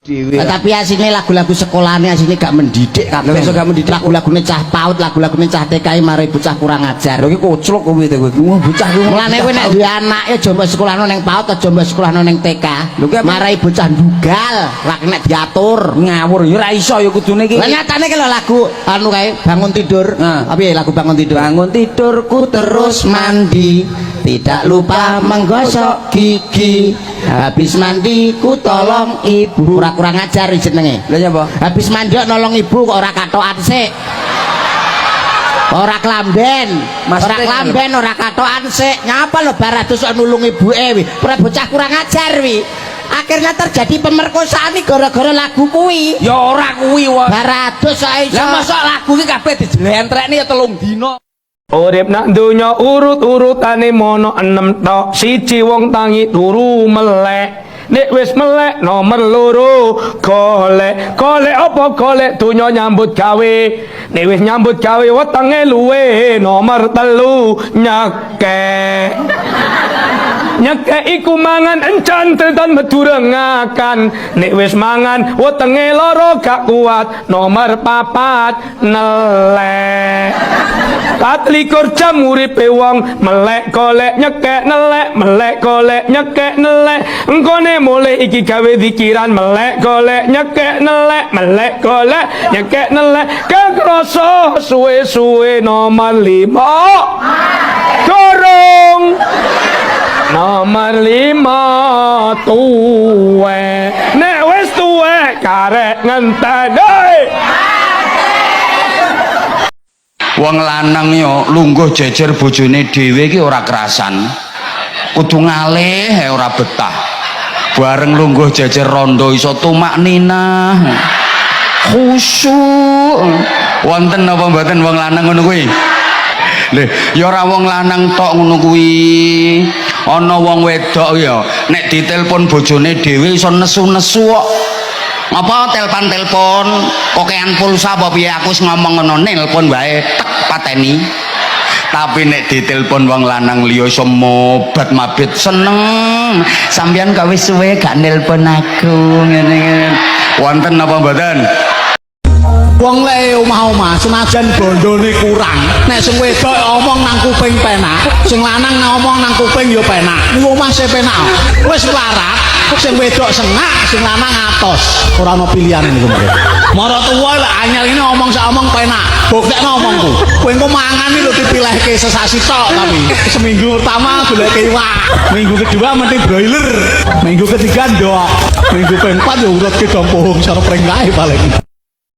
Tapi asine lagu-lagu sekolahane asine gak mendidik kabeh. Lho gak mendidik. Lagu-lagune cah PAUD, lagu-lagune cah TKI mari bocah kurang ajar. Lho iki koclok kuwi to kowe. Bocah kuwi. Mulane kowe nek duwe anak ya aja mbok sekolahno ning PAUD, aja mbok sekolahno ning TK. Marai bocah ndugal, lak nek diatur. Ngawur ya ora iso ya kudune iki. Lah nyatane ki lho lagu anu kae bangun tidur. Piye lagu bangun tidur? Bangun tidurku Terus mandi, tidak lupa menggosok gigi. Habis mandi ku tolong ibu. Kurang ajar jenenge. Lha nyapa? Habis mandi nolong ibu kok ora katokan sik. Ora klamben, ora katokan sik. Nyapa lho baratus nulung ibuke wi. Ora bocah kurang ajar wi. Akhirnya terjadi pemerkosaan nih gara-gara lagu kuwi. Ya ora kuwi wae. Baratus ae. Lah mosok lagu iki kabeh dijelentrekne ya 3 dina. Urip nak donya urut-urutane mono 6 tok. Siji wong tangi turu melek. Nek wis melek nomor 2 golek apa golek donya nyambut gawe. Nek wis nyambut gawe wetenge luwe nomor 3 nyekek. Nyekek iku mangan encan tetan medurengakan. Nek wis mangan wetenge loro gak kuat nomor 4 nelek. 24 jam uripe wong melek golek nyekek nelek melek golek nyekek nelek. Engkone mulai iki gawe pikiran melek golek nyekek nelek melek golek nyekek nelek kekrasa suwe-suwe nomor 5 dorong nomor 5 tuwe nek wis tuwe karek ngenteni. Wong lanang yo lungguh jejer bojone dhewe iki ora kerasan. Kudu ngalih ora betah. Bareng lungguh jejer rondo iso tumak ninah. Khusyuk. Wonten napa mboten wong lanang ngono kuwi? Lho, ya ora wong lanang tok ngono kuwi. Ana wong wedok ya nek ditelepon bojone dhewe iso nesu-nesu kok. Apa telepon kokean pulsa apa piye aku wis ngomong ngono nelpon wae tek pateni. Tapi nek ditelepon wong lanang liya iso mobat mabit seneng. Sampeyan kok wis suwe gak nelpon aku ngene. Wonten napa mboten? Wong lek omah-omah senajan bondone kurang, nek sing wedok omong nang kuping penak, sing lanang ngomong nang kuping ya penak. Niku omah se penak. Wis larat, sing wedok sengak, sing lanang atos. Ora ana pilihane niku mrene. Mara tuwa lek anyar ini omong sak omong penak. Bokekno omongku. Kowe engko mangan iki lho dipilihke sesasi tok tapi seminggu pertama goleke iwak, minggu kedua mesti broiler, minggu ketiga ndok, minggu keempat ya urut ke dompohong sarep pring kae paling.